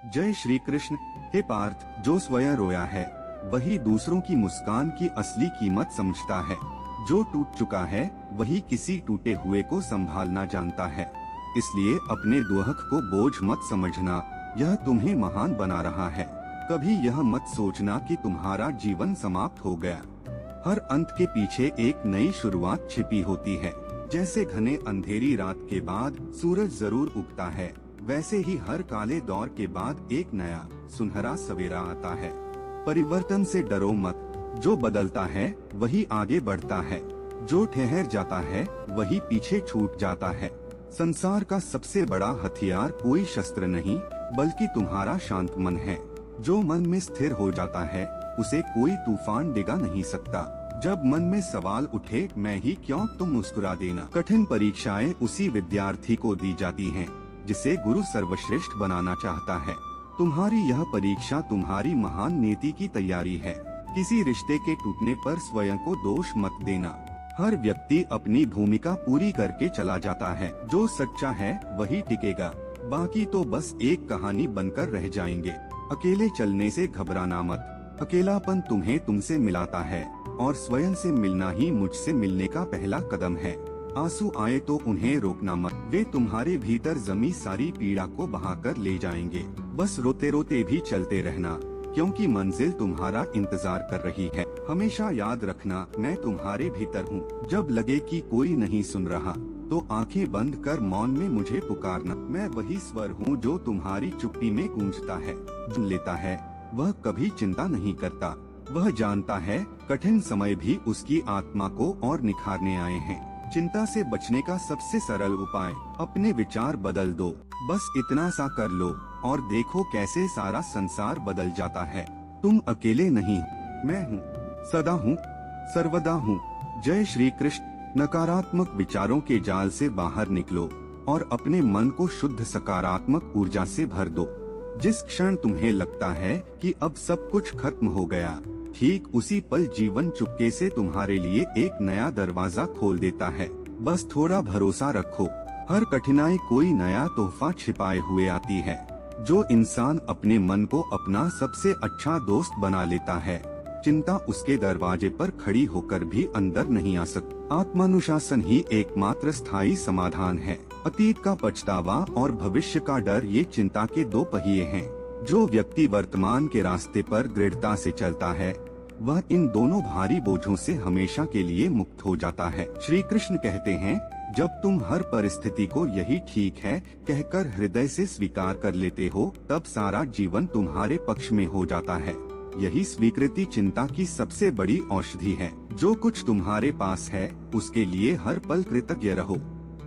जय श्री कृष्ण। हे पार्थ, जो स्वयं रोया है वही दूसरों की मुस्कान की असली कीमत समझता है। जो टूट चुका है वही किसी टूटे हुए को संभालना जानता है। इसलिए अपने दुख को बोझ मत समझना, यह तुम्हें महान बना रहा है। कभी यह मत सोचना कि तुम्हारा जीवन समाप्त हो गया। हर अंत के पीछे एक नई शुरुआत छिपी होती है। जैसे घने अंधेरी रात के बाद सूरज जरूर उगता है, वैसे ही हर काले दौर के बाद एक नया सुनहरा सवेरा आता है। परिवर्तन से डरो मत, जो बदलता है वही आगे बढ़ता है। जो ठहर जाता है वही पीछे छूट जाता है। संसार का सबसे बड़ा हथियार कोई शस्त्र नहीं, बल्कि तुम्हारा शांत मन है। जो मन में स्थिर हो जाता है उसे कोई तूफान डिगा नहीं सकता। जब मन में सवाल उठे मैं ही क्यों, तुम मुस्कुरा देना। कठिन परीक्षाएं उसी विद्यार्थी को दी जाती हैं जिसे गुरु सर्वश्रेष्ठ बनाना चाहता है। तुम्हारी यह परीक्षा तुम्हारी महान नीति की तैयारी है। किसी रिश्ते के टूटने पर स्वयं को दोष मत देना। हर व्यक्ति अपनी भूमिका पूरी करके चला जाता है। जो सच्चा है वही टिकेगा, बाकी तो बस एक कहानी बनकर रह जाएंगे। अकेले चलने से घबराना मत। अकेलापन तुम्हें तुमसे मिलाता है और स्वयं से मिलना ही मुझसे मिलने का पहला कदम है। आंसू आए तो उन्हें रोकना मत, वे तुम्हारे भीतर जमी सारी पीड़ा को बहाकर ले जाएंगे। बस रोते रोते भी चलते रहना, क्योंकि मंजिल तुम्हारा इंतजार कर रही है। हमेशा याद रखना, मैं तुम्हारे भीतर हूँ। जब लगे कि कोई नहीं सुन रहा तो आंखें बंद कर मौन में मुझे पुकारना। मैं वही स्वर हूँ जो तुम्हारी चुप्पी में गूंजता है। जो लेता है वह कभी चिंता नहीं करता। वह जानता है कठिन समय भी उसकी आत्मा को और निखारने आए हैं। चिंता से बचने का सबसे सरल उपाय, अपने विचार बदल दो। बस इतना सा कर लो और देखो कैसे सारा संसार बदल जाता है। तुम अकेले नहीं, मैं हूँ, सदा हूँ, सर्वदा हूँ। जय श्री कृष्ण। नकारात्मक विचारों के जाल से बाहर निकलो और अपने मन को शुद्ध सकारात्मक ऊर्जा से भर दो। जिस क्षण तुम्हें लगता है कि अब सब कुछ खत्म हो गया, ठीक उसी पल जीवन चुपके से तुम्हारे लिए एक नया दरवाजा खोल देता है। बस थोड़ा भरोसा रखो। हर कठिनाई कोई नया तोहफा छिपाए हुए आती है। जो इंसान अपने मन को अपना सबसे अच्छा दोस्त बना लेता है, चिंता उसके दरवाजे पर खड़ी होकर भी अंदर नहीं आ सकती। आत्मानुशासन ही एकमात्र स्थायी समाधान है। अतीत का पछतावा और भविष्य का डर ये चिंता के दो पहिए हैं। जो व्यक्ति वर्तमान के रास्ते पर दृढ़ता से चलता है वह इन दोनों भारी बोझों से हमेशा के लिए मुक्त हो जाता है। श्री कृष्ण कहते हैं, जब तुम हर परिस्थिति को यही ठीक है कहकर हृदय से स्वीकार कर लेते हो, तब सारा जीवन तुम्हारे पक्ष में हो जाता है। यही स्वीकृति चिंता की सबसे बड़ी औषधि है। जो कुछ तुम्हारे पास है उसके लिए हर पल कृतज्ञ रहो।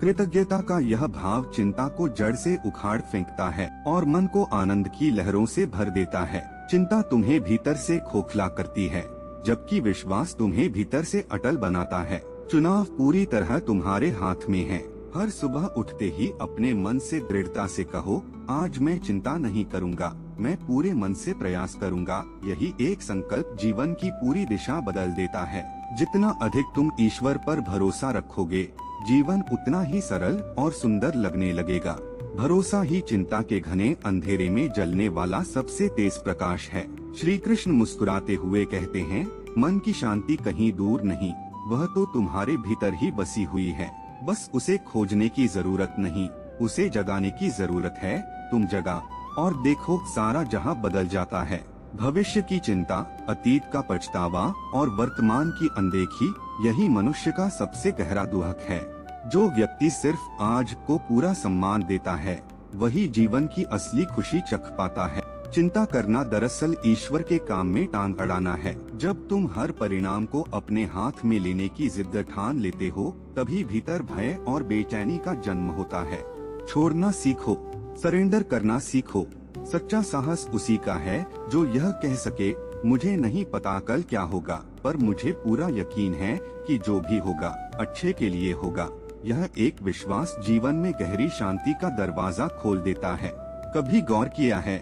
कृतज्ञता का यह भाव चिंता को जड़ से उखाड़ फेंकता है और मन को आनंद की लहरों से भर देता है। चिंता तुम्हें भीतर से खोखला करती है, जबकि विश्वास तुम्हें भीतर से अटल बनाता है। चुनाव पूरी तरह तुम्हारे हाथ में है। हर सुबह उठते ही अपने मन से दृढ़ता से कहो, आज मैं चिंता नहीं करूँगा, मैं पूरे मन से प्रयास करूँगा। यही एक संकल्प जीवन की पूरी दिशा बदल देता है। जितना अधिक तुम ईश्वर पर भरोसा रखोगे, जीवन उतना ही सरल और सुंदर लगने लगेगा। भरोसा ही चिंता के घने अंधेरे में जलने वाला सबसे तेज प्रकाश है। श्री कृष्ण मुस्कुराते हुए कहते हैं, मन की शांति कहीं दूर नहीं, वह तो तुम्हारे भीतर ही बसी हुई है। बस उसे खोजने की जरूरत नहीं, उसे जगाने की जरूरत है। तुम जगा और देखो सारा जहां बदल जाता है। भविष्य की चिंता, अतीत का पछतावा और वर्तमान की अनदेखी, यही मनुष्य का सबसे गहरा दुख है। जो व्यक्ति सिर्फ आज को पूरा सम्मान देता है वही जीवन की असली खुशी चख पाता है। चिंता करना दरअसल ईश्वर के काम में टांग अड़ाना है। जब तुम हर परिणाम को अपने हाथ में लेने की जिद ठान लेते हो, तभी भीतर भय और बेचैनी का जन्म होता है। छोड़ना सीखो, सरेंडर करना सीखो। सच्चा साहस उसी का है जो यह कह सके, मुझे नहीं पता कल क्या होगा, पर मुझे पूरा यकीन है कि जो भी होगा अच्छे के लिए होगा। यह एक विश्वास जीवन में गहरी शांति का दरवाजा खोल देता है। कभी गौर किया है,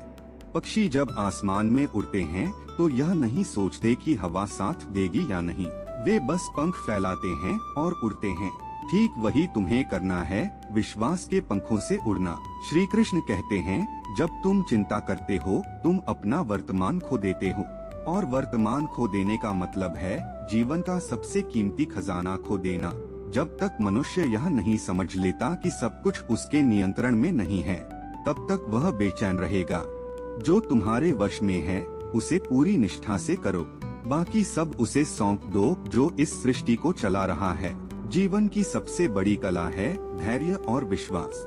पक्षी जब आसमान में उड़ते हैं तो यह नहीं सोचते कि हवा साथ देगी या नहीं, वे बस पंख फैलाते हैं और उड़ते हैं। ठीक वही तुम्हें करना है, विश्वास के पंखों से उड़ना। श्री कृष्ण कहते हैं, जब तुम चिंता करते हो तुम अपना वर्तमान खो देते हो, और वर्तमान खो देने का मतलब है जीवन का सबसे कीमती खजाना खो देना। जब तक मनुष्य यह नहीं समझ लेता कि सब कुछ उसके नियंत्रण में नहीं है, तब तक वह बेचैन रहेगा। जो तुम्हारे वश में है उसे पूरी निष्ठा से करो, बाकी सब उसे सौंप दो जो इस सृष्टि को चला रहा है। जीवन की सबसे बड़ी कला है धैर्य और विश्वास।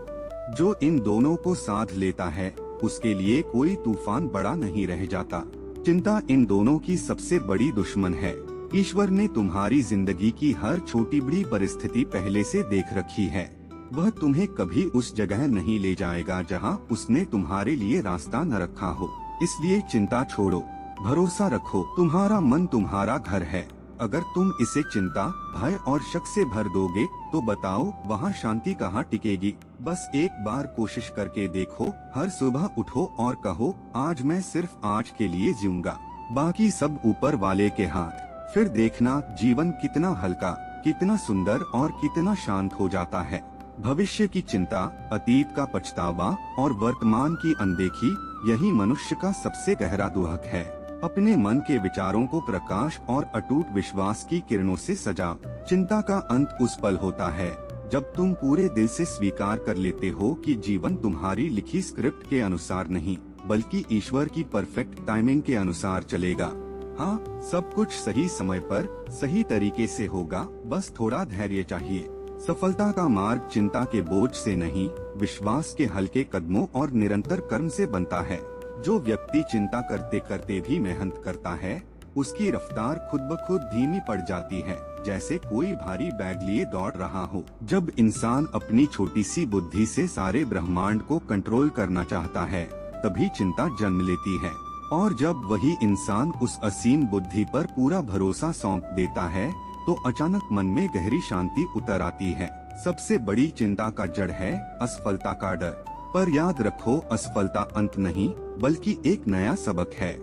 जो इन दोनों को साध लेता है उसके लिए कोई तूफान बड़ा नहीं रह जाता। चिंता इन दोनों की सबसे बड़ी दुश्मन है। ईश्वर ने तुम्हारी जिंदगी की हर छोटी बड़ी परिस्थिति पहले से देख रखी है। वह तुम्हें कभी उस जगह नहीं ले जाएगा जहां उसने तुम्हारे लिए रास्ता न रखा हो। इसलिए चिंता छोड़ो, भरोसा रखो, तुम्हारा मन तुम्हारा घर है। अगर तुम इसे चिंता, भय और शक से भर दोगे तो बताओ वहाँ शांति कहाँ टिकेगी। बस एक बार कोशिश करके देखो, हर सुबह उठो और कहो, आज मैं सिर्फ आज के लिए जीऊंगा, बाकी सब ऊपर वाले के हाथ। फिर देखना जीवन कितना हल्का, कितना सुंदर और कितना शांत हो जाता है। भविष्य की चिंता, अतीत का पछतावा और वर्तमान की अनदेखी, यही मनुष्य का सबसे गहरा दुहक है। अपने मन के विचारों को प्रकाश और अटूट विश्वास की किरणों से सजा। चिंता का अंत उस पल होता है जब तुम पूरे दिल से स्वीकार कर लेते हो कि जीवन तुम्हारी लिखी स्क्रिप्ट के अनुसार नहीं, बल्कि ईश्वर की परफेक्ट टाइमिंग के अनुसार चलेगा। हाँ, सब कुछ सही समय पर सही तरीके से होगा, बस थोड़ा धैर्य चाहिए। सफलता का मार्ग चिंता के बोझ से नहीं, विश्वास के हल्के कदमों और निरंतर कर्म से बनता है। जो व्यक्ति चिंता करते करते भी मेहनत करता है, उसकी रफ्तार खुद ब खुद धीमी पड़ जाती है, जैसे कोई भारी बैग लिए दौड़ रहा हो। जब इंसान अपनी छोटी सी बुद्धि से सारे ब्रह्मांड को कंट्रोल करना चाहता है, तभी चिंता जन्म लेती है। और जब वही इंसान उस असीम बुद्धि पर पूरा भरोसा सौंप देता है, तो अचानक मन में गहरी शांति उतर आती है। सबसे बड़ी चिंता का जड़ है असफलता का डर। पर याद रखो, असफलता अंत नहीं, बल्कि एक नया सबक है।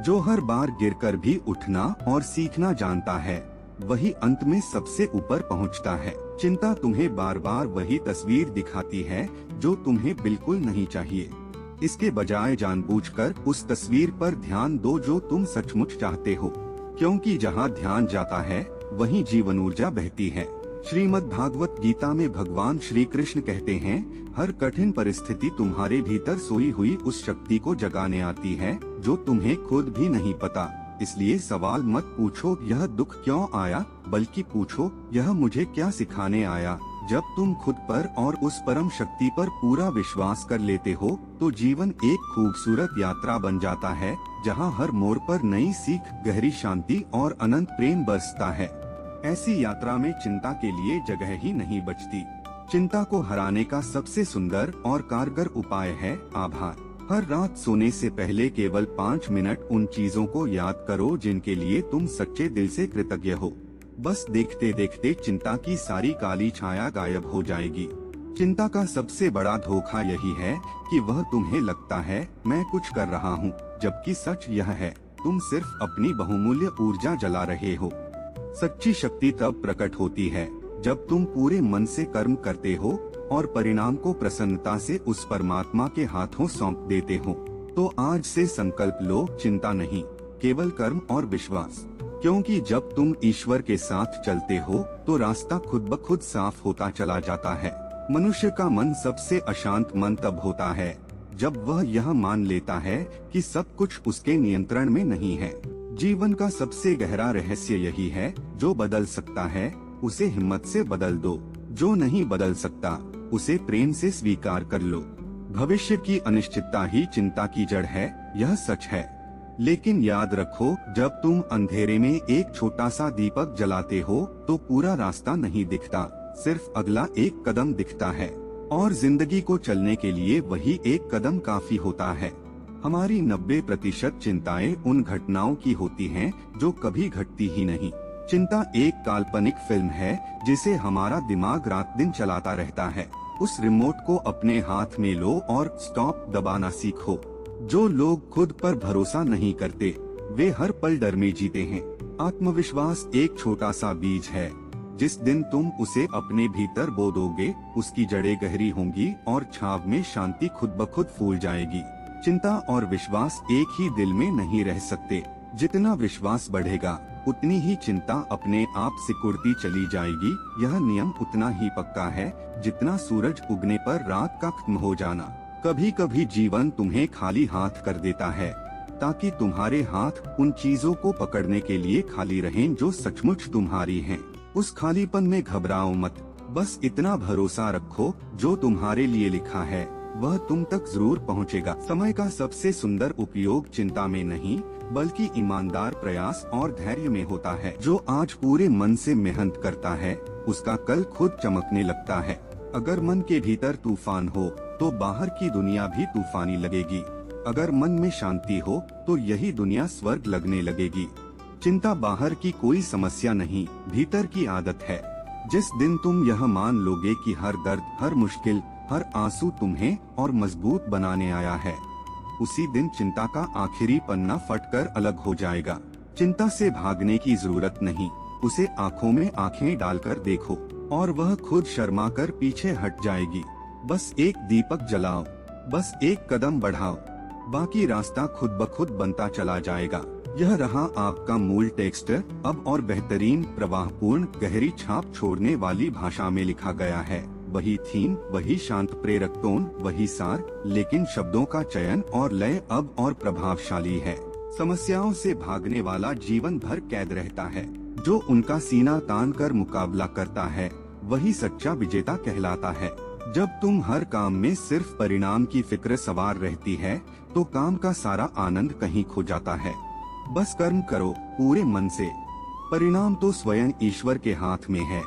जो हर बार गिरकर भी उठना और सीखना जानता है, वही अंत में सबसे ऊपर पहुंचता है। चिंता तुम्हें बार बार वही तस्वीर दिखाती है जो तुम्हें बिल्कुल नहीं चाहिए। इसके बजाय जानबूझकर उस तस्वीर पर ध्यान दो जो तुम सचमुच चाहते हो, क्योंकि जहां ध्यान जाता है वहीं जीवन ऊर्जा बहती है। श्रीमद् भागवत गीता में भगवान श्री कृष्ण कहते हैं, हर कठिन परिस्थिति तुम्हारे भीतर सोई हुई उस शक्ति को जगाने आती है जो तुम्हें खुद भी नहीं पता। इसलिए सवाल मत पूछो यह दुख क्यों आया, बल्कि पूछो यह मुझे क्या सिखाने आया। जब तुम खुद पर और उस परम शक्ति पर पूरा विश्वास कर लेते हो, तो जीवन एक खूबसूरत यात्रा बन जाता है, जहां हर मोड़ पर नई सीख, गहरी शांति और अनंत प्रेम बरसता है। ऐसी यात्रा में चिंता के लिए जगह ही नहीं बचती। चिंता को हराने का सबसे सुंदर और कारगर उपाय है आभार। हर रात सोने से पहले केवल 5 मिनट उन चीजों को याद करो जिनके लिए तुम सच्चे दिल से कृतज्ञ हो। बस देखते देखते चिंता की सारी काली छाया गायब हो जाएगी। चिंता का सबसे बड़ा धोखा यही है कि वह तुम्हें लगता है मैं कुछ कर रहा हूँ, जबकि सच यह है तुम सिर्फ अपनी बहुमूल्य ऊर्जा जला रहे हो। सच्ची शक्ति तब प्रकट होती है जब तुम पूरे मन से कर्म करते हो और परिणाम को प्रसन्नता से उस परमात्मा के हाथों सौंप देते हो। तो आज से संकल्प लो, चिंता नहीं, केवल कर्म और विश्वास। क्योंकि जब तुम ईश्वर के साथ चलते हो तो रास्ता खुद ब खुद साफ होता चला जाता है। मनुष्य का मन सबसे अशांत मन तब होता है जब वह यह मान लेता है कि सब कुछ उसके नियंत्रण में नहीं है। जीवन का सबसे गहरा रहस्य यही है, जो बदल सकता है उसे हिम्मत से बदल दो, जो नहीं बदल सकता उसे प्रेम से स्वीकार कर लो। भविष्य की अनिश्चितता ही चिंता की जड़ है, यह सच है। लेकिन याद रखो, जब तुम अंधेरे में एक छोटा सा दीपक जलाते हो तो पूरा रास्ता नहीं दिखता, सिर्फ अगला एक कदम दिखता है। और जिंदगी को चलने के लिए वही एक कदम काफी होता है। हमारी 90% चिंताएं उन घटनाओं की होती हैं जो कभी घटती ही नहीं। चिंता एक काल्पनिक फिल्म है जिसे हमारा दिमाग रात दिन चलाता रहता है। उस रिमोट को अपने हाथ में लो और स्टॉप दबाना सीखो। जो लोग खुद पर भरोसा नहीं करते, वे हर पल डर में जीते हैं। आत्मविश्वास एक छोटा सा बीज है जिस दिन तुम उसे अपने भीतर बो दोगे, उसकी जड़ें गहरी होंगी और छाव में शांति खुद ब खुद फूल जाएगी। चिंता और विश्वास एक ही दिल में नहीं रह सकते। जितना विश्वास बढ़ेगा, उतनी ही चिंता अपने आप सिकुड़ती चली जाएगी। यह नियम उतना ही पक्का है जितना सूरज उगने पर रात का खत्म हो जाना। कभी कभी जीवन तुम्हें खाली हाथ कर देता है, ताकि तुम्हारे हाथ उन चीजों को पकड़ने के लिए खाली रहें जो सचमुच तुम्हारी हैं। उस खालीपन में घबराओ मत, बस इतना भरोसा रखो जो तुम्हारे लिए लिखा है वह तुम तक जरूर पहुंचेगा। समय का सबसे सुंदर उपयोग चिंता में नहीं, बल्कि ईमानदार प्रयास और धैर्य में होता है। जो आज पूरे मन से मेहनत करता है, उसका कल खुद चमकने लगता है। अगर मन के भीतर तूफान हो, तो बाहर की दुनिया भी तूफानी लगेगी। अगर मन में शांति हो, तो यही दुनिया स्वर्ग लगने लगेगी। चिंता बाहर की कोई समस्या नहीं, भीतर की आदत है। जिस दिन तुम यह मान लोगे कि हर दर्द, हर मुश्किल, हर आंसू तुम्हें और मजबूत बनाने आया है, उसी दिन चिंता का आखिरी पन्ना फटकर अलग हो जाएगा। चिंता से भागने की जरूरत नहीं, उसे आंखों में आंखें डालकर देखो और वह खुद शर्मा कर पीछे हट जाएगी। बस एक दीपक जलाओ, बस एक कदम बढ़ाओ, बाकी रास्ता खुद ब खुद बनता चला जाएगा। यह रहा आपका मूल टेक्स्ट। अब और बेहतरीन, प्रवाहपूर्ण, गहरी छाप छोड़ने वाली भाषा में लिखा गया है। वही थीम, वही शांत प्रेरक टोन, वही सार, लेकिन शब्दों का चयन और लय अब और प्रभावशाली है। समस्याओं से भागने वाला जीवन भर कैद रहता है। जो उनका सीना तान कर मुकाबला करता है, वही सच्चा विजेता कहलाता है। जब तुम हर काम में सिर्फ परिणाम की फिक्र सवार रहती है, तो काम का सारा आनंद कहीं खो जाता है। बस कर्म करो पूरे मन से, परिणाम तो स्वयं ईश्वर के हाथ में है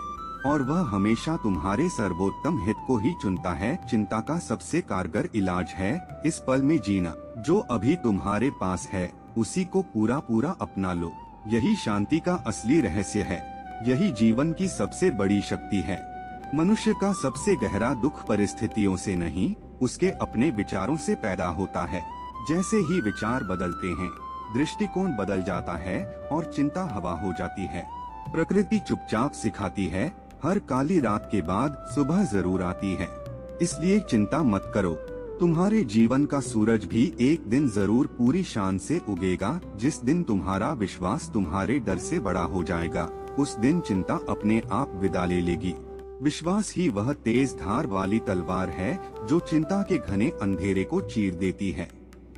और वह हमेशा तुम्हारे सर्वोत्तम हित को ही चुनता है। चिंता का सबसे कारगर इलाज है इस पल में जीना। जो अभी तुम्हारे पास है, उसी को पूरा पूरा अपना लो। यही शांति का असली रहस्य है, यही जीवन की सबसे बड़ी शक्ति है। मनुष्य का सबसे गहरा दुख परिस्थितियों से नहीं, उसके अपने विचारों से पैदा होता है। जैसे ही विचार बदलते हैं, दृष्टिकोण बदल जाता है और चिंता हवा हो जाती है। प्रकृति चुपचाप सिखाती है, हर काली रात के बाद सुबह जरूर आती है। इसलिए चिंता मत करो, तुम्हारे जीवन का सूरज भी एक दिन जरूर पूरी शान से उगेगा। जिस दिन तुम्हारा विश्वास तुम्हारे डर से बड़ा हो जाएगा, उस दिन चिंता अपने आप विदा ले लेगी। विश्वास ही वह तेज धार वाली तलवार है जो चिंता के घने अंधेरे को चीर देती है।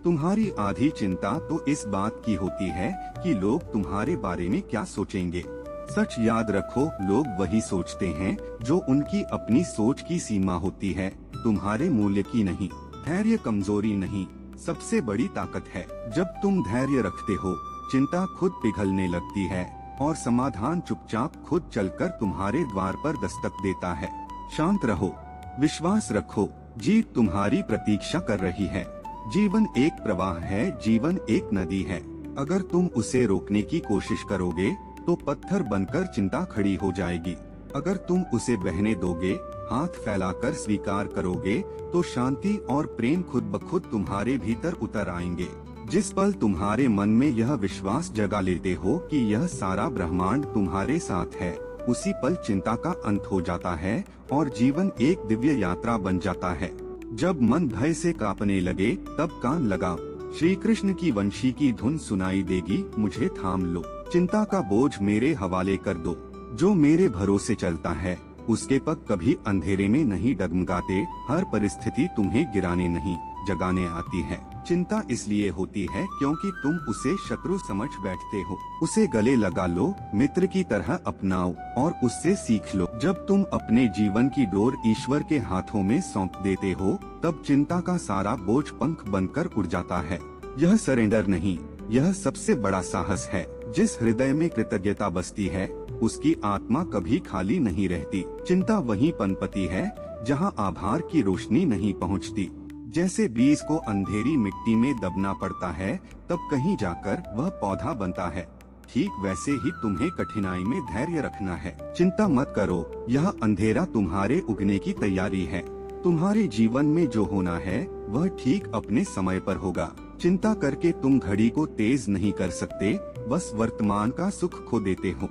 तुम्हारी आधी चिंता तो इस बात की होती है कि लोग तुम्हारे बारे में क्या सोचेंगे। सच याद रखो, लोग वही सोचते हैं जो उनकी अपनी सोच की सीमा होती है, तुम्हारे मूल्य की नहीं। धैर्य कमजोरी नहीं, सबसे बड़ी ताकत है। जब तुम धैर्य रखते हो, चिंता खुद पिघलने लगती है और समाधान चुपचाप खुद चलकर तुम्हारे द्वार पर दस्तक देता है। शांत रहो, विश्वास रखो, जीत तुम्हारी प्रतीक्षा कर रही है। जीवन एक प्रवाह है, जीवन एक नदी है। अगर तुम उसे रोकने की कोशिश करोगे, तो पत्थर बनकर चिंता खड़ी हो जाएगी। अगर तुम उसे बहने दोगे, हाथ फैलाकर स्वीकार करोगे, तो शांति और प्रेम खुद ब खुद तुम्हारे भीतर उतर आएंगे। जिस पल तुम्हारे मन में यह विश्वास जगा लेते हो कि यह सारा ब्रह्मांड तुम्हारे साथ है, उसी पल चिंता का अंत हो जाता है और जीवन एक दिव्य यात्रा बन जाता है। जब मन भय से कांपने लगे, तब कान लगाओ, श्री कृष्ण की वंशी की धुन सुनाई देगी। मुझे थाम लो, चिंता का बोझ मेरे हवाले कर दो। जो मेरे भरोसे चलता है, उसके पग कभी अंधेरे में नहीं डगमगाते। हर परिस्थिति तुम्हें गिराने नहीं, जगाने आती है। चिंता इसलिए होती है क्योंकि तुम उसे शत्रु समझ बैठते हो। उसे गले लगा लो, मित्र की तरह अपनाओ और उससे सीख लो। जब तुम अपने जीवन की डोर ईश्वर के हाथों में सौंप देते हो, तब चिंता का सारा बोझ पंख बनकर उड़ जाता है। यह सरेंडर नहीं, यह सबसे बड़ा साहस है। जिस हृदय में कृतज्ञता बसती है, उसकी आत्मा कभी खाली नहीं रहती। चिंता वहीं पनपती है जहाँ आभार की रोशनी नहीं पहुँचती। जैसे बीज को अंधेरी मिट्टी में दबना पड़ता है, तब कहीं जाकर वह पौधा बनता है, ठीक वैसे ही तुम्हें कठिनाई में धैर्य रखना है। चिंता मत करो, यह अंधेरा तुम्हारे उगने की तैयारी है। तुम्हारे जीवन में जो होना है, वह ठीक अपने समय पर होगा। चिंता करके तुम घड़ी को तेज नहीं कर सकते, बस वर्तमान का सुख खो देते हो।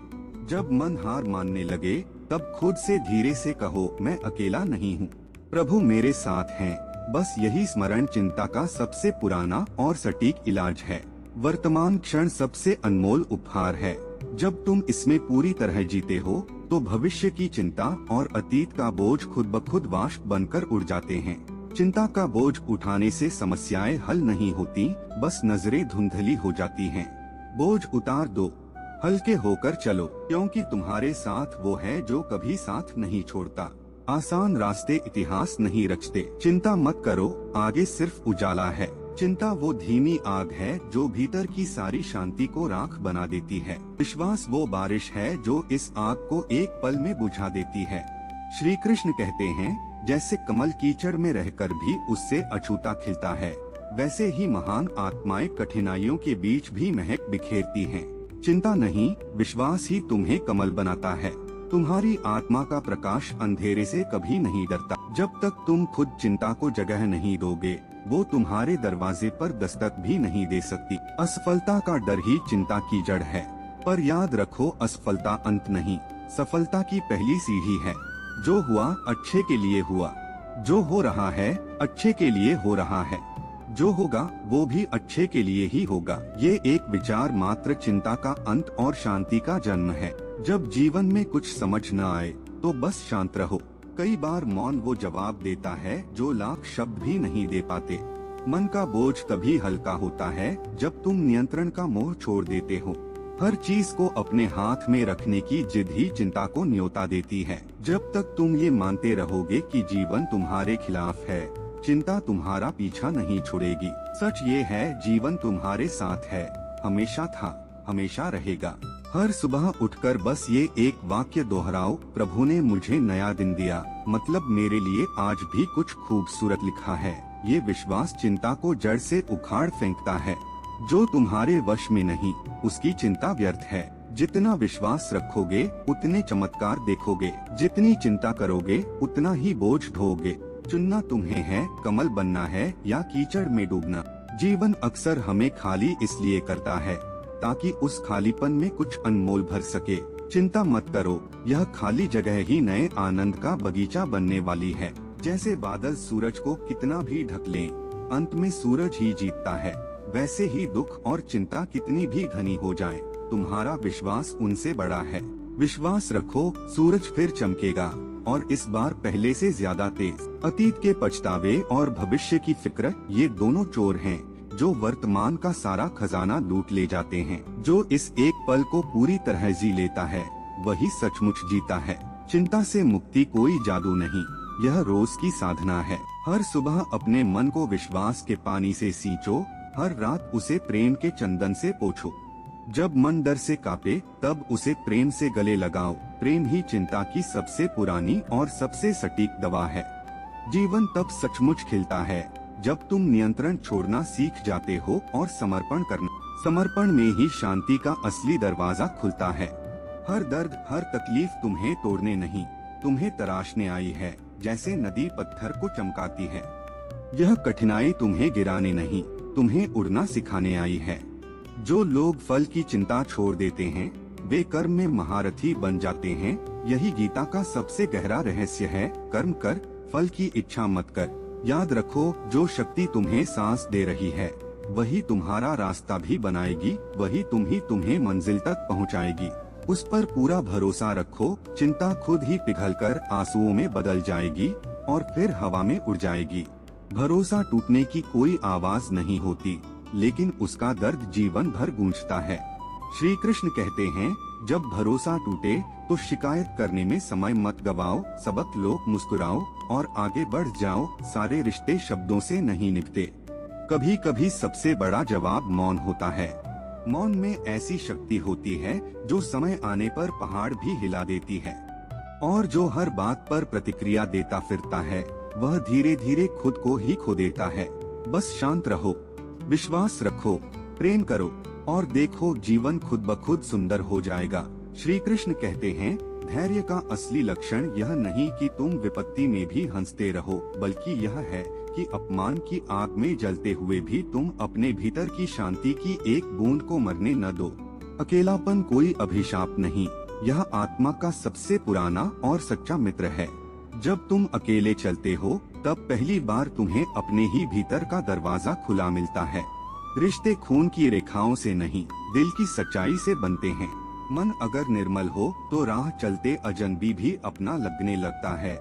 जब मन हार मानने लगे, तब खुद से धीरे से कहो, मैं अकेला नहीं हूँ, प्रभु मेरे साथ हैं। बस यही स्मरण चिंता का सबसे पुराना और सटीक इलाज है। वर्तमान क्षण सबसे अनमोल उपहार है। जब तुम इसमें पूरी तरह जीते हो तो भविष्य की चिंता और अतीत का बोझ खुद ब खुद वाष्प बनकर उड़ जाते हैं। चिंता का बोझ उठाने से समस्याएं हल नहीं होती, बस नजरें धुंधली हो जाती हैं। बोझ उतार दो, हल्के होकर चलो, क्योंकि तुम्हारे साथ वो है जो कभी साथ नहीं छोड़ता। आसान रास्ते इतिहास नहीं रचते। चिंता मत करो, आगे सिर्फ उजाला है। चिंता वो धीमी आग है जो भीतर की सारी शांति को राख बना देती है। विश्वास वो बारिश है जो इस आग को एक पल में बुझा देती है। श्री कृष्ण कहते हैं, जैसे कमल कीचड़ में रहकर भी उससे अछूता खिलता है, वैसे ही महान आत्माएं कठिनाइयों के बीच भी महक बिखेरती हैं। चिंता नहीं, विश्वास ही तुम्हें कमल बनाता है। तुम्हारी आत्मा का प्रकाश अंधेरे से कभी नहीं डरता। जब तक तुम खुद चिंता को जगह नहीं दोगे, वो तुम्हारे दरवाजे पर दस्तक भी नहीं दे सकती। असफलता का डर ही चिंता की जड़ है, पर याद रखो, असफलता अंत नहीं, सफलता की पहली सीढ़ी है। जो हुआ अच्छे के लिए हुआ, जो हो रहा है अच्छे के लिए हो रहा है, जो होगा वो भी अच्छे के लिए ही होगा। ये एक विचार मात्र चिंता का अंत और शांति का जन्म है। जब जीवन में कुछ समझ न आए तो बस शांत रहो। कई बार मौन वो जवाब देता है जो लाख शब्द भी नहीं दे पाते। मन का बोझ तभी हल्का होता है जब तुम नियंत्रण का मोह छोड़ देते हो। हर चीज को अपने हाथ में रखने की जिद ही चिंता को न्योता देती है। जब तक तुम ये मानते रहोगे कि जीवन तुम्हारे खिलाफ है, चिंता तुम्हारा पीछा नहीं छोड़ेगी। सच ये है, जीवन तुम्हारे साथ है, हमेशा था, हमेशा रहेगा। हर सुबह उठकर बस ये एक वाक्य दोहराओ, प्रभु ने मुझे नया दिन दिया, मतलब मेरे लिए आज भी कुछ खूबसूरत लिखा है। ये विश्वास चिंता को जड़ से उखाड़ फेंकता है। जो तुम्हारे वश में नहीं, उसकी चिंता व्यर्थ है। जितना विश्वास रखोगे उतने चमत्कार देखोगे, जितनी चिंता करोगे उतना ही बोझ ढोगे। चुनना तुम्हें है, कमल बनना है या कीचड़ में डूबना। जीवन अक्सर हमें खाली इसलिए करता है ताकि उस खालीपन में कुछ अनमोल भर सके। चिंता मत करो, यह खाली जगह ही नए आनंद का बगीचा बनने वाली है। जैसे बादल सूरज को कितना भी ढक लें, अंत में सूरज ही जीतता है। वैसे ही दुख और चिंता कितनी भी घनी हो जाए, तुम्हारा विश्वास उनसे बड़ा है। विश्वास रखो, सूरज फिर चमकेगा, और इस बार पहले से ज्यादा तेज। अतीत के पछतावे और भविष्य की फिक्र, ये दोनों चोर हैं जो वर्तमान का सारा खजाना लूट ले जाते हैं। जो इस एक पल को पूरी तरह जी लेता है, वही सचमुच जीता है। चिंता से मुक्ति कोई जादू नहीं, यह रोज की साधना है। हर सुबह अपने मन को विश्वास के पानी से सींचो, हर रात उसे प्रेम के चंदन से पोछो। जब मन डर से कांपे तब उसे प्रेम से गले लगाओ। प्रेम ही चिंता की सबसे पुरानी और सबसे सटीक दवा है। जीवन तब सचमुच खिलता है जब तुम नियंत्रण छोड़ना सीख जाते हो और समर्पण करना। समर्पण में ही शांति का असली दरवाजा खुलता है। हर दर्द, हर तकलीफ तुम्हें तोड़ने नहीं, तुम्हें तराशने आई है, जैसे नदी पत्थर को चमकाती है। यह कठिनाई तुम्हें गिराने नहीं, तुम्हें उड़ना सिखाने आई है। जो लोग फल की चिंता छोड़ देते हैं, वे कर्म में महारथी बन जाते हैं। यही गीता का सबसे गहरा रहस्य है। कर्म कर, फल की इच्छा मत कर। याद रखो, जो शक्ति तुम्हें सांस दे रही है, वही तुम्हारा रास्ता भी बनाएगी, वही तुम्हें मंजिल तक पहुंचाएगी। उस पर पूरा भरोसा रखो। चिंता खुद ही पिघलकर आंसुओं में बदल जाएगी और फिर हवा में उड़ जाएगी। भरोसा टूटने की कोई आवाज नहीं होती, लेकिन उसका दर्द जीवन भर गूंजता है। श्री कृष्ण कहते हैं, जब भरोसा टूटे तो शिकायत करने में समय मत गवाओ, सबक लो, मुस्कुराओ और आगे बढ़ जाओ। सारे रिश्ते शब्दों से नहीं निभते। कभी कभी सबसे बड़ा जवाब मौन होता है। मौन में ऐसी शक्ति होती है जो समय आने पर पहाड़ भी हिला देती है, और जो हर बात पर प्रतिक्रिया देता फिरता है, वह धीरे धीरे खुद को ही खो देता है। बस शांत रहो, विश्वास रखो, प्रेम करो और देखो, जीवन खुद ब खुद सुंदर हो जाएगा। श्री कृष्ण कहते हैं, धैर्य का असली लक्षण यह नहीं कि तुम विपत्ति में भी हंसते रहो, बल्कि यह है कि अपमान की आग में जलते हुए भी तुम अपने भीतर की शांति की एक बूंद को मरने न दो। अकेलापन कोई अभिशाप नहीं, यह आत्मा का सबसे पुराना और सच्चा मित्र है। जब तुम अकेले चलते हो तब पहली बार तुम्हें अपने ही भीतर का दरवाजा खुला मिलता है। रिश्ते खून की रेखाओं से नहीं, दिल की सच्चाई से बनते हैं। मन अगर निर्मल हो तो राह चलते अजनबी भी अपना लगने लगता है,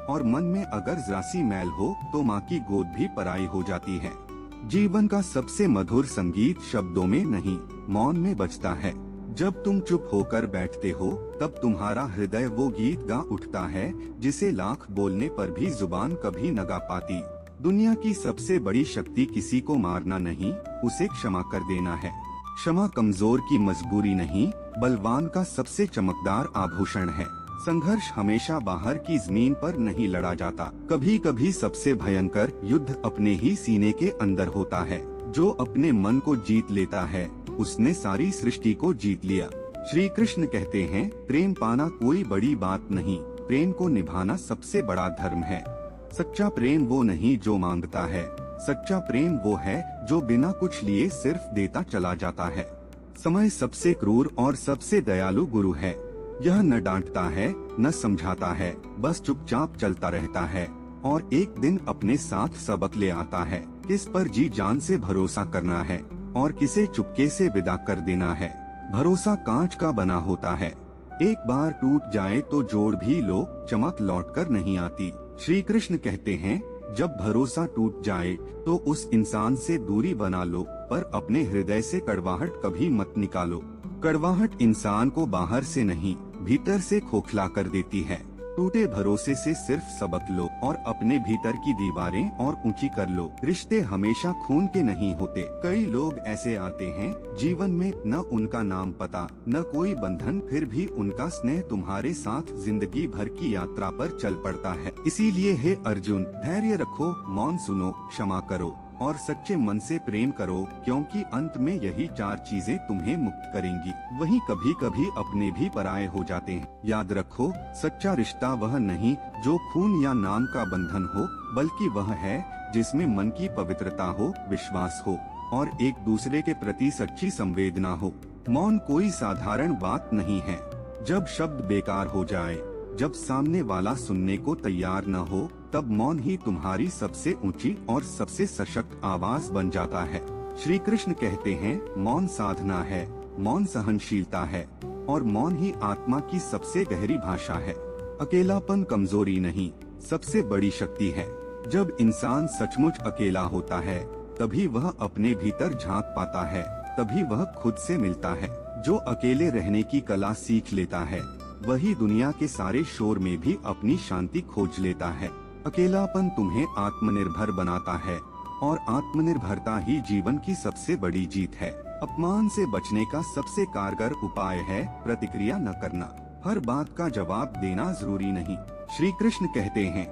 और मन में अगर जरा सी मैल हो तो माँ की गोद भी पराई हो जाती है। जीवन का सबसे मधुर संगीत शब्दों में नहीं, मौन में बजता है। जब तुम चुप होकर बैठते हो तब तुम्हारा हृदय वो गीत गा उठता है जिसे लाख बोलने पर भी जुबान कभी न गा पाती। दुनिया की सबसे बड़ी शक्ति किसी को मारना नहीं, उसे क्षमा कर देना है। क्षमा कमजोर की मजबूरी नहीं, बलवान का सबसे चमकदार आभूषण है। संघर्ष हमेशा बाहर की जमीन पर नहीं लड़ा जाता। कभी कभी सबसे भयंकर युद्ध अपने ही सीने के अंदर होता है। जो अपने मन को जीत लेता है उसने सारी सृष्टि को जीत लिया। श्री कृष्ण कहते हैं, प्रेम पाना कोई बड़ी बात नहीं, प्रेम को निभाना सबसे बड़ा धर्म है। सच्चा प्रेम वो नहीं जो मांगता है, सच्चा प्रेम वो है जो बिना कुछ लिए सिर्फ देता चला जाता है। समय सबसे क्रूर और सबसे दयालु गुरु है। यह न डांटता है न समझाता है, बस चुपचाप चलता रहता है और एक दिन अपने साथ सबक ले आता है। किस पर जी जान से भरोसा करना है और किसे चुपके से विदा कर देना है। भरोसा कांच का बना होता है, एक बार टूट जाए तो जोड़ भी लो, चमक लौट कर नहीं आती। श्री कृष्ण कहते हैं, जब भरोसा टूट जाए तो उस इंसान से दूरी बना लो, पर अपने हृदय से कड़वाहट कभी मत निकालो। कड़वाहट इंसान को बाहर से नहीं भीतर से खोखला कर देती है। टूटे भरोसे से सिर्फ सबक लो और अपने भीतर की दीवारें और ऊंची कर लो। रिश्ते हमेशा खून के नहीं होते। कई लोग ऐसे आते हैं जीवन में न उनका नाम पता न कोई बंधन, फिर भी उनका स्नेह तुम्हारे साथ जिंदगी भर की यात्रा पर चल पड़ता है। इसीलिए हे अर्जुन, धैर्य रखो, मौन सुनो, क्षमा करो और सच्चे मन से प्रेम करो, क्योंकि अंत में यही 4 चीजें तुम्हें मुक्त करेंगी। वहीं कभी कभी अपने भी पराये हो जाते हैं। याद रखो, सच्चा रिश्ता वह नहीं जो खून या नाम का बंधन हो, बल्कि वह है जिसमें मन की पवित्रता हो, विश्वास हो और एक दूसरे के प्रति सच्ची संवेदना हो। मौन कोई साधारण बात नहीं है। जब शब्द बेकार हो जाए, जब सामने वाला सुनने को तैयार न हो, तब मौन ही तुम्हारी सबसे ऊंची और सबसे सशक्त आवाज बन जाता है। श्री कृष्ण कहते हैं, मौन साधना है, मौन सहनशीलता है और मौन ही आत्मा की सबसे गहरी भाषा है। अकेलापन कमजोरी नहीं, सबसे बड़ी शक्ति है। जब इंसान सचमुच अकेला होता है तभी वह अपने भीतर झांक पाता है, तभी वह खुद से मिलता है। जो अकेले रहने की कला सीख लेता है वही दुनिया के सारे शोर में भी अपनी शांति खोज लेता है। अकेलापन तुम्हें आत्मनिर्भर बनाता है और आत्मनिर्भरता ही जीवन की सबसे बड़ी जीत है। अपमान से बचने का सबसे कारगर उपाय है प्रतिक्रिया न करना। हर बात का जवाब देना जरूरी नहीं। श्री कृष्ण कहते हैं,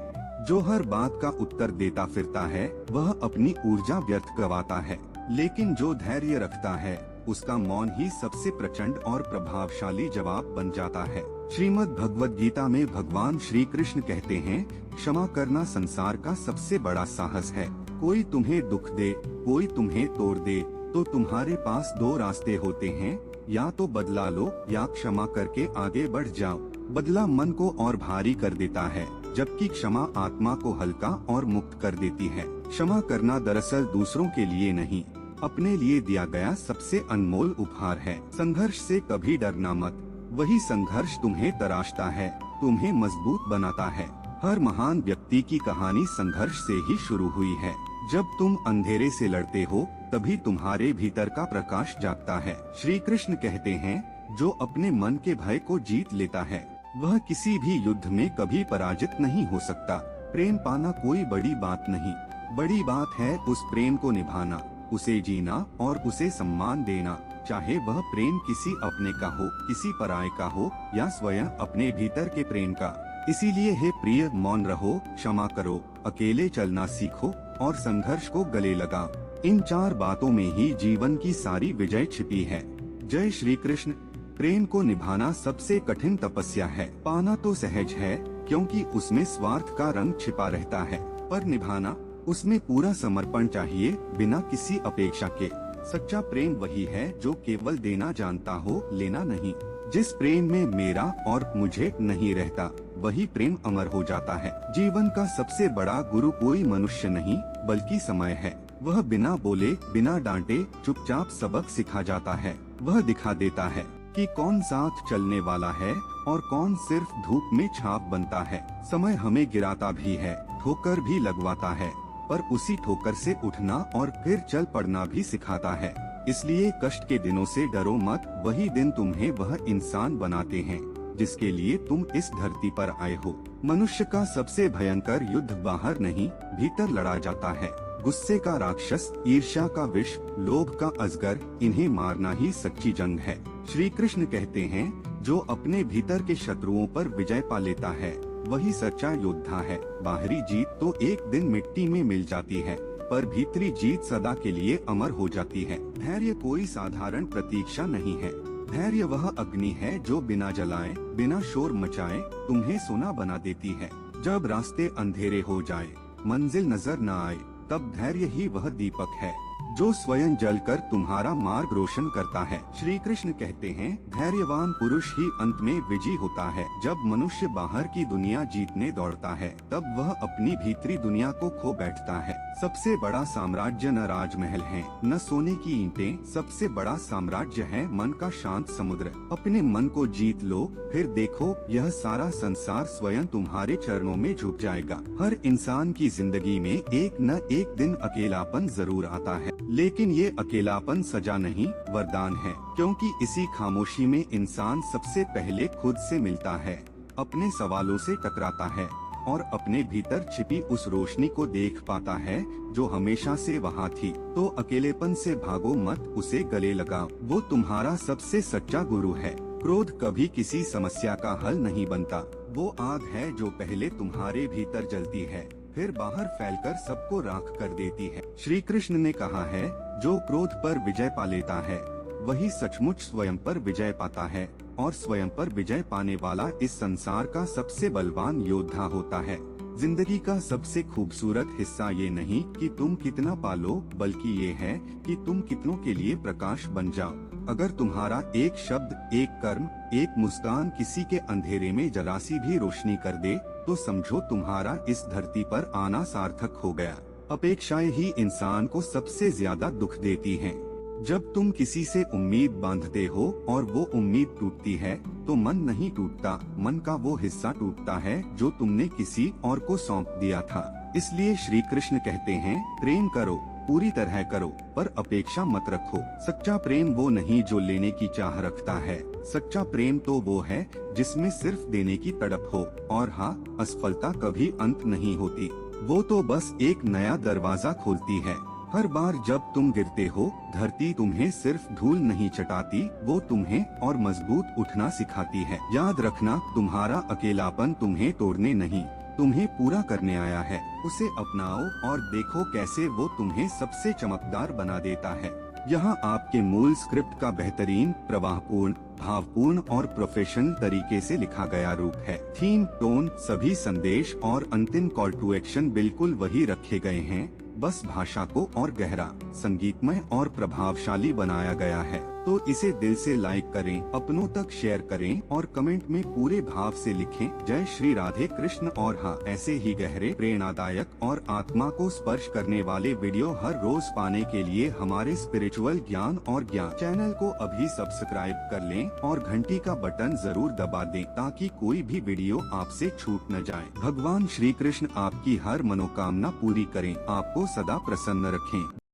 जो हर बात का उत्तर देता फिरता है वह अपनी ऊर्जा व्यर्थ गवाता है, लेकिन जो धैर्य रखता है उसका मौन ही सबसे प्रचंड और प्रभावशाली जवाब बन जाता है। श्रीमद् भगवद गीता में भगवान श्री कृष्ण कहते हैं, क्षमा करना संसार का सबसे बड़ा साहस है। कोई तुम्हें दुख दे, कोई तुम्हें तोड़ दे, तो तुम्हारे पास 2 रास्ते होते हैं, या तो बदला लो या क्षमा करके आगे बढ़ जाओ। बदला मन को और भारी कर देता है, जबकि क्षमा आत्मा को हल्का और मुक्त कर देती है। क्षमा करना दरअसल दूसरों के लिए नहीं, अपने लिए दिया गया सबसे अनमोल उपहार है। संघर्ष से कभी डरना मत, वही संघर्ष तुम्हें तराशता है, तुम्हें मजबूत बनाता है। हर महान व्यक्ति की कहानी संघर्ष से ही शुरू हुई है। जब तुम अंधेरे से लड़ते हो तभी तुम्हारे भीतर का प्रकाश जागता है। श्री कृष्ण कहते हैं, जो अपने मन के भय को जीत लेता है वह किसी भी युद्ध में कभी पराजित नहीं हो सकता। प्रेम पाना कोई बड़ी बात नहीं, बड़ी बात है उस प्रेम को निभाना, उसे जीना और उसे सम्मान देना, चाहे वह प्रेम किसी अपने का हो, किसी पराये का हो या स्वयं अपने भीतर के प्रेम का। इसीलिए हे प्रिय, मौन रहो, क्षमा करो, अकेले चलना सीखो और संघर्ष को गले लगाओ। इन 4 बातों में ही जीवन की सारी विजय छिपी है। जय श्री कृष्ण। प्रेम को निभाना सबसे कठिन तपस्या है। पाना तो सहज है क्योंकि उसमें स्वार्थ का रंग छिपा रहता है, पर निभाना उसमें पूरा समर्पण चाहिए, बिना किसी अपेक्षा के। सच्चा प्रेम वही है जो केवल देना जानता हो, लेना नहीं। जिस प्रेम में मेरा और मुझे नहीं रहता, वही प्रेम अमर हो जाता है। जीवन का सबसे बड़ा गुरु कोई मनुष्य नहीं बल्कि समय है। वह बिना बोले बिना डांटे चुपचाप सबक सिखा जाता है। वह दिखा देता है कि कौन साथ चलने वाला है और कौन सिर्फ धूप में छाप बनता है। समय हमें गिराता भी है, ठोकर भी लगवाता है, पर उसी ठोकर से उठना और फिर चल पड़ना भी सिखाता है। इसलिए कष्ट के दिनों से डरो मत, वही दिन तुम्हें वह इंसान बनाते हैं जिसके लिए तुम इस धरती पर आए हो। मनुष्य का सबसे भयंकर युद्ध बाहर नहीं, भीतर लड़ा जाता है। गुस्से का राक्षस, ईर्ष्या का विष, लोभ का अजगर, इन्हें मारना ही सच्ची जंग है। श्री कृष्ण कहते हैं, जो अपने भीतर के शत्रुओं पर विजय पा लेता है वही सच्चा योद्धा है। बाहरी जीत तो एक दिन मिट्टी में मिल जाती है, पर भीतरी जीत सदा के लिए अमर हो जाती है। धैर्य कोई साधारण प्रतीक्षा नहीं है। धैर्य वह अग्नि है जो बिना जलाए, बिना शोर मचाए तुम्हें सोना बना देती है। जब रास्ते अंधेरे हो जाए, मंजिल नजर न आए, तब धैर्य ही वह दीपक है जो स्वयं जलकर तुम्हारा मार्ग रोशन करता है। श्री कृष्ण कहते हैं, धैर्यवान पुरुष ही अंत में विजयी होता है। जब मनुष्य बाहर की दुनिया जीतने दौड़ता है, तब वह अपनी भीतरी दुनिया को खो बैठता है। सबसे बड़ा साम्राज्य न राजमहल है, न सोने की ईंटें, सबसे बड़ा साम्राज्य है मन का शांत समुद्र। अपने मन को जीत लो, फिर देखो यह सारा संसार स्वयं तुम्हारे चरणों में झुक जाएगा। हर इंसान की जिंदगी में एक न एक दिन अकेलापन जरूर आता है, लेकिन ये अकेलापन सजा नहीं, वरदान है। क्योंकि इसी खामोशी में इंसान सबसे पहले खुद से मिलता है, अपने सवालों से टकराता है और अपने भीतर छिपी उस रोशनी को देख पाता है जो हमेशा से वहाँ थी। तो अकेलेपन से भागो मत, उसे गले लगाओ, वो तुम्हारा सबसे सच्चा गुरु है। क्रोध कभी किसी समस्या का हल नहीं बनता, वो आग है जो पहले तुम्हारे भीतर जलती है, फिर बाहर फैलकर सबको राख कर देती है। श्री कृष्ण ने कहा है, जो क्रोध पर विजय पा लेता है वही सचमुच स्वयं पर विजय पाता है, और स्वयं पर विजय पाने वाला इस संसार का सबसे बलवान योद्धा होता है। जिंदगी का सबसे खूबसूरत हिस्सा ये नहीं कि तुम कितना पालो, बल्कि ये है कि तुम कितनों के लिए प्रकाश बन जाओ। अगर तुम्हारा एक शब्द, एक कर्म, एक मुस्कान किसी के अंधेरे में जरा सी भी रोशनी कर दे, तो समझो तुम्हारा इस धरती पर आना सार्थक हो गया। अपेक्षाएं ही इंसान को सबसे ज्यादा दुख देती हैं। जब तुम किसी से उम्मीद बांधते हो और वो उम्मीद टूटती है, तो मन नहीं टूटता, मन का वो हिस्सा टूटता है जो तुमने किसी और को सौंप दिया था। इसलिए श्री कृष्ण कहते हैं, प्रेम करो, पूरी तरह करो, पर अपेक्षा मत रखो। सच्चा प्रेम वो नहीं जो लेने की चाह रखता है, सच्चा प्रेम तो वो है जिसमें सिर्फ देने की तड़प हो। और हाँ, असफलता कभी अंत नहीं होती, वो तो बस एक नया दरवाजा खोलती है। हर बार जब तुम गिरते हो, धरती तुम्हें सिर्फ धूल नहीं चटाती, वो तुम्हें और मजबूत उठना सिखाती है। याद रखना, तुम्हारा अकेलापन तुम्हें तोड़ने नहीं, तुम्हें पूरा करने आया है। उसे अपनाओ और देखो कैसे वो तुम्हें सबसे चमकदार बना देता है। यहाँ आपके मूल स्क्रिप्ट का बेहतरीन, प्रवाहपूर्ण, भावपूर्ण और प्रोफेशनल तरीके से लिखा गया रूप है। थीम, टोन, सभी संदेश और अंतिम कॉल टू एक्शन बिल्कुल वही रखे गए हैं, बस भाषा को और गहरा, संगीतमय और प्रभावशाली बनाया गया है। तो इसे दिल से लाइक करें, अपनों तक शेयर करें और कमेंट में पूरे भाव से लिखें, जय श्री राधे कृष्ण। और हाँ, ऐसे ही गहरे, प्रेरणादायक और आत्मा को स्पर्श करने वाले वीडियो हर रोज पाने के लिए हमारे स्पिरिचुअल ज्ञान और ज्ञान चैनल को अभी सब्सक्राइब कर लें और घंटी का बटन जरूर दबा दें, ताकि कोई भी वीडियो आपसे छूट न जाए। भगवान श्री कृष्ण आपकी हर मनोकामना पूरी करें, आपको सदा प्रसन्न रखें।